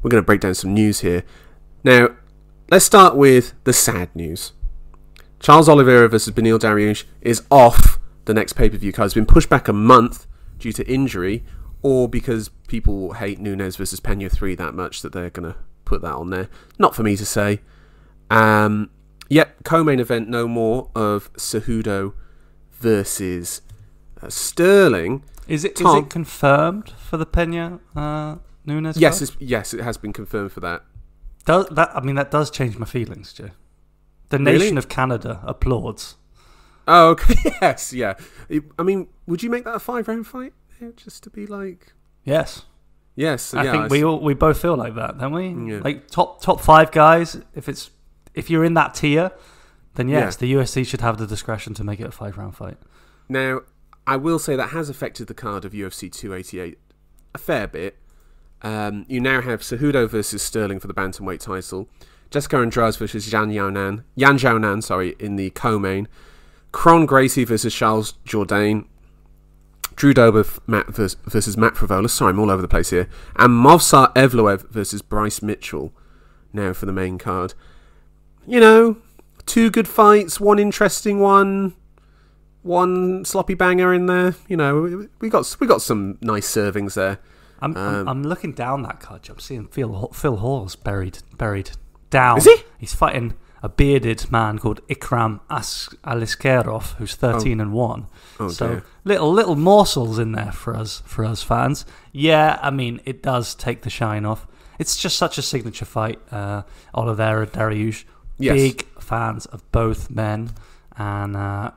we're going to break down some news here. Now, let's start with the sad news. Charles Oliveira versus Beneil Dariush is off the next pay-per-view card. It's been pushed back a month due to injury, or because people hate Nunes versus Pena 3 that much that they're going to put that on there. Not for me to say. Co-main event, no more of Cejudo versus Sterling. Is it confirmed for the Pena Nunes? Yes, it has been confirmed for that. That does change my feelings, Joe. The nation of Canada applauds. Oh, okay. Yes, yeah. I mean, would you make that a 5-round fight? Just to be like... Yes. Yes. I think we both feel like that, don't we? Yeah. Like top 5 guys, if you're in that tier, then yes, the UFC should have the discretion to make it a 5-round fight. Now, I will say that has affected the card of UFC 288 a fair bit. You now have Cejudo versus Sterling for the bantamweight title. Jessica Andrade versus Yan Xiaonan, in the co-main. Kron Gracie versus Charles Jourdain. Drew Dober versus Matt Favola. Sorry, I'm all over the place here. And Movsar Evloev versus Bryce Mitchell now for the main card. 2 good fights, 1 interesting one, 1 sloppy banger in there. We got some nice servings there. I'm looking down that card. I'm seeing Phil Hall's buried down. Is he? He's fighting a bearded man called Ikram Aliskerov, who's 13-1. Oh, so dear. little morsels in there for us fans. Yeah, I mean, it does take the shine off. It's just such a signature fight. Oliveira, Dariush, big fans of both men, and I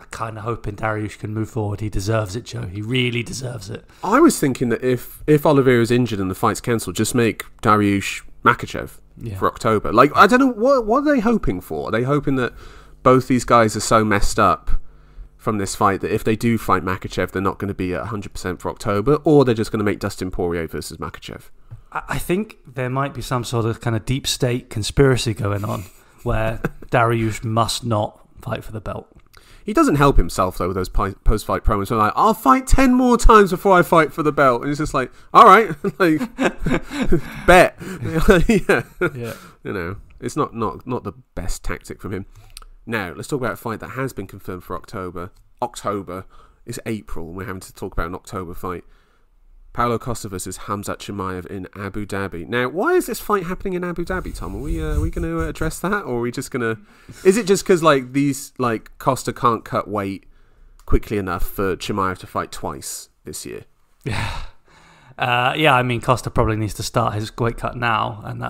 kind of hoping Dariush can move forward. He deserves it, Joe. He really deserves it. I was thinking that if Oliveira is injured and the fight's cancelled, just make Dariush Makhachev for October. Like, I don't know, what are they hoping for? Are they hoping that both these guys are so messed up from this fight that if they do fight Makhachev, they're not going to be at 100% for October, or they're just going to make Dustin Poirier versus Makhachev? I think there might be some sort of kind of deep state conspiracy going on where Dariush must not fight for the belt. He doesn't help himself, though, with those post-fight promos. They're like, I'll fight 10 more times before I fight for the belt. And he's just like, all right, like, bet. Yeah. It's not the best tactic from him. Now, let's talk about a fight that has been confirmed for October. October is April, and we're having to talk about an October fight. Paulo Costa versus Khamzat Chimaev in Abu Dhabi. Now, why is this fight happening in Abu Dhabi, Tom? Are we going to address that, or are we just going to? Is it just because Costa can't cut weight quickly enough for Chimaev to fight twice this year? Yeah. I mean, Costa probably needs to start his weight cut now, and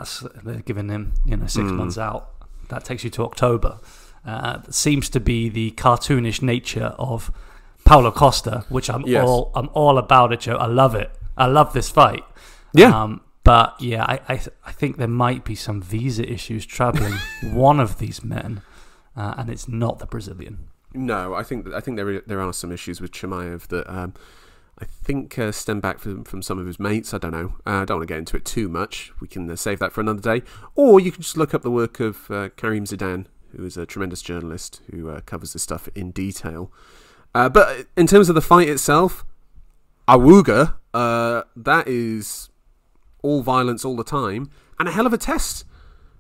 they're giving him 6 months out. That takes you to October. That seems to be the cartoonish nature of Paulo Costa, which I'm all about it, Joe. I love it. I love this fight. Yeah. But yeah, I think there might be some visa issues troubling one of these men, and it's not the Brazilian. No, I think there are some issues with Chimaev that I think stem back from some of his mates. I don't know. I don't want to get into it too much. We can save that for another day. Or you can just look up the work of Karim Zidane, who is a tremendous journalist who covers this stuff in detail. But in terms of the fight itself, Awuga, that is all violence all the time, and a hell of a test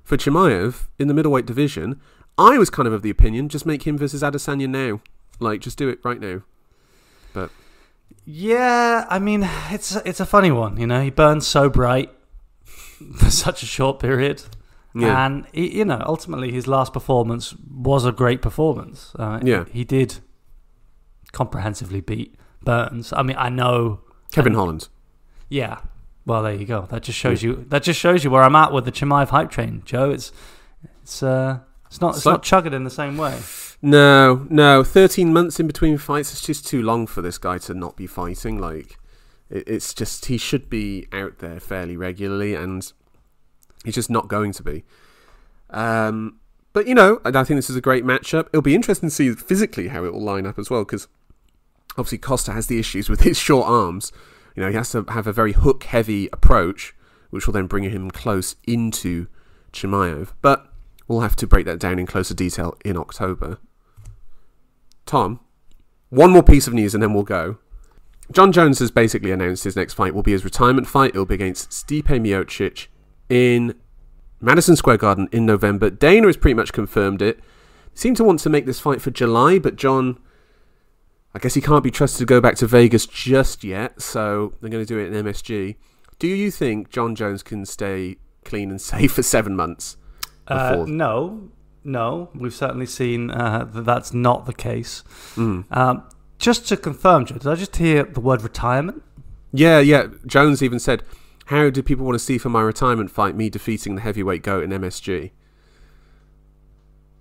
for Chimaev in the middleweight division. I was kind of the opinion, just make him versus Adesanya now. Like, just do it right now. But yeah, I mean, it's a funny one, He burns so bright for such a short period. Yeah. And, ultimately his last performance was a great performance. He did comprehensively beat Burns. I mean, I know Kevin Holland. Yeah. Well, there you go. That just shows you. That just shows you where I'm at with the Chimaev hype train, Joe. It's not chugging in the same way. No. 13 months in between fights is just too long for this guy to not be fighting. Like, it's just he should be out there fairly regularly, and he's just not going to be. But I think this is a great matchup. It'll be interesting to see physically how it will line up as well, because obviously Costa has the issues with his short arms. He has to have a very hook-heavy approach, which will then bring him close into Chimaev. But we'll have to break that down in closer detail in October. Tom, one more piece of news and then we'll go. Jon Jones has basically announced his next fight will be his retirement fight. It'll be against Stipe Miocic in Madison Square Garden in November. Dana has pretty much confirmed it. Seem to want to make this fight for July, but Jon, I guess he can't be trusted to go back to Vegas just yet, so they're going to do it in MSG. Do you think Jon Jones can stay clean and safe for 7 months? No. We've certainly seen that that's not the case. Just to confirm, Joe, did I just hear the word retirement? Yeah. Jones even said, "How do people want to see for my retirement fight me defeating the heavyweight GOAT in MSG?"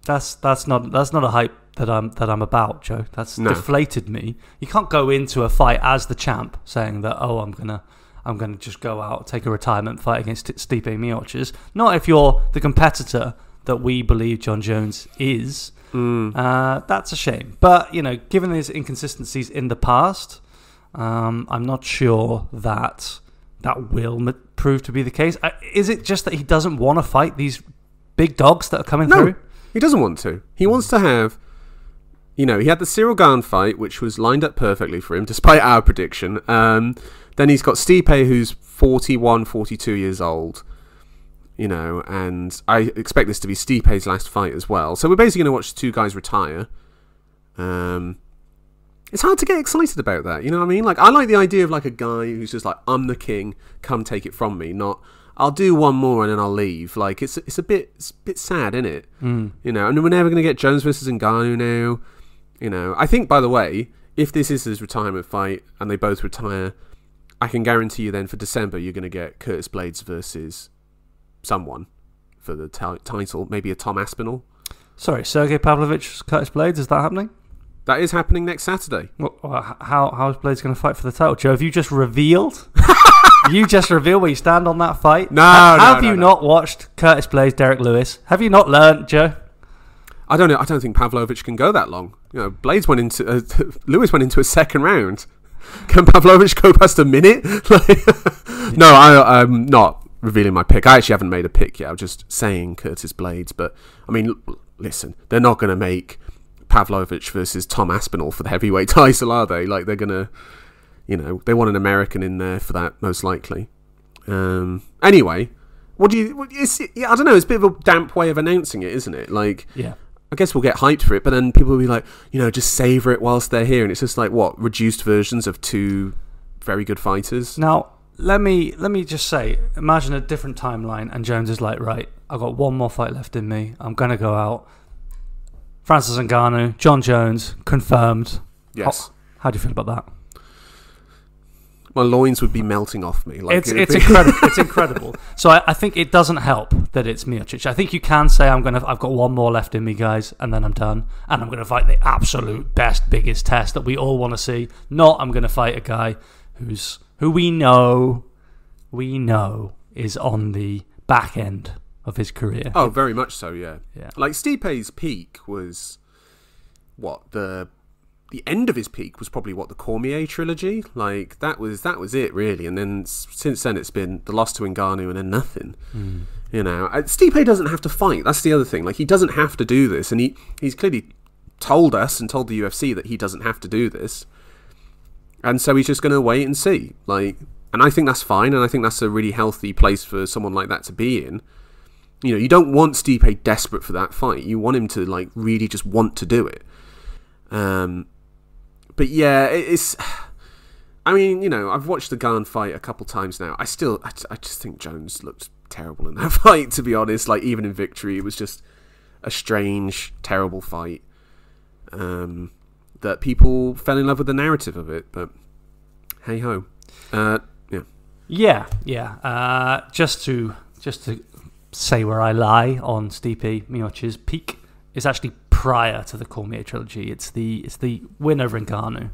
That's not a hype that I'm about, Joe. That's deflated me. You can't go into a fight as the champ saying that, oh, I'm gonna just go out, take a retirement fight against Stipe Miocic. Not if you're the competitor that we believe Jon Jones is. That's a shame. But, given his inconsistencies in the past, I'm not sure that will prove to be the case. Is it just that he doesn't want to fight these big dogs that are coming through? He doesn't want to. He wants to have... he had the Cyril Gane fight, which was lined up perfectly for him, despite our prediction. Then he's got Stipe, who's 41, 42 years old. And I expect this to be Stipe's last fight as well. So we're basically going to watch the two guys retire. It's hard to get excited about that, you know what I mean? Like, I like the idea of like a guy who's just like, I'm the king, come take it from me. Not, I'll do one more and then I'll leave. Like, it's a bit sad, isn't it? And we're never going to get Jones versus Ngannou now. I think, by the way, if this is his retirement fight and they both retire, I can guarantee you then for December you're going to get Curtis Blaydes versus someone for the title, maybe a Tom Aspinall. Sorry, Sergey Pavlovich, Curtis Blaydes, is that happening? That is happening next Saturday. Well, how is Blaydes going to fight for the title? Joe, have you just revealed? You just revealed where you stand on that fight? Have you not watched Curtis Blaydes, Derek Lewis? Have you not learned, Joe? I don't know. I don't think Pavlovich can go that long. Blaydes went into Lewis went into a second round. Can Pavlovich go past a minute? No, I'm not revealing my pick. I actually haven't made a pick yet. I'm just saying Curtis Blaydes. But, I mean, listen, they're not going to make Pavlovich versus Tom Aspinall for the heavyweight title, are they? Like, they're going to, they want an American in there for that, most likely. Anyway, I don't know, it's a bit of a damp way of announcing it, isn't it? Like, yeah. I guess we'll get hyped for it, but then people will be like, just savour it whilst they're here. And it's just like, reduced versions of two very good fighters? Now, let me just say, imagine a different timeline, and Jones is like, right, I've got one more fight left in me. I'm going to go out. Francis Ngannou, Jon Jones, confirmed. Yes. How do you feel about that? My loins would be melting off me. Like, it's incredible. It's incredible. So I think it doesn't help that it's Miocic. I think you can say I've got one more left in me, guys, and then I'm done. And I'm going to fight the absolute best, biggest test that we all want to see. Not I'm going to fight a guy who we know is on the back end of his career. Oh, very much so. Yeah. Like Stipe's peak was the end of his peak was probably the Cormier trilogy. Like that was it really, and then since then it's been the loss to Ngannou and then nothing. Stipe doesn't have to fight. That's the other thing. Like, he doesn't have to do this, and he's clearly told us and told the UFC that he doesn't have to do this, and so he's just going to wait and see. Like, and I think that's fine, and I think that's a really healthy place for someone like that to be in. You don't want Stipe desperate for that fight. You want him to like really just want to do it. But yeah, it's... I mean, I've watched the Gane fight a couple times now. I just think Jones looked terrible in that fight, to be honest. Like, even in victory, it was just a strange, terrible fight. That people fell in love with the narrative of it, but hey-ho. Yeah. Just to say where I lie on Stipe Miocic's peak, it's actually prior to the Cormier trilogy. It's the win over Ngannou,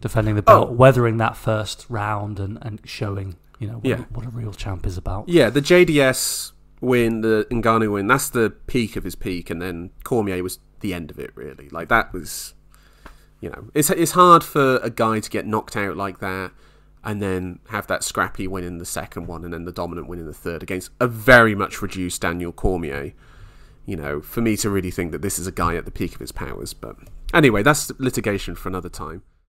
defending the belt, weathering that first round and showing what a real champ is about. Yeah, the JDS win, the Ngannou win, that's the peak of his peak, and then Cormier was the end of it, really. Like, that was, it's hard for a guy to get knocked out like that and then have that scrappy win in the second one and then the dominant win in the third against a very much reduced Daniel Cormier. For me to really think that this is a guy at the peak of his powers. But anyway, that's litigation for another time.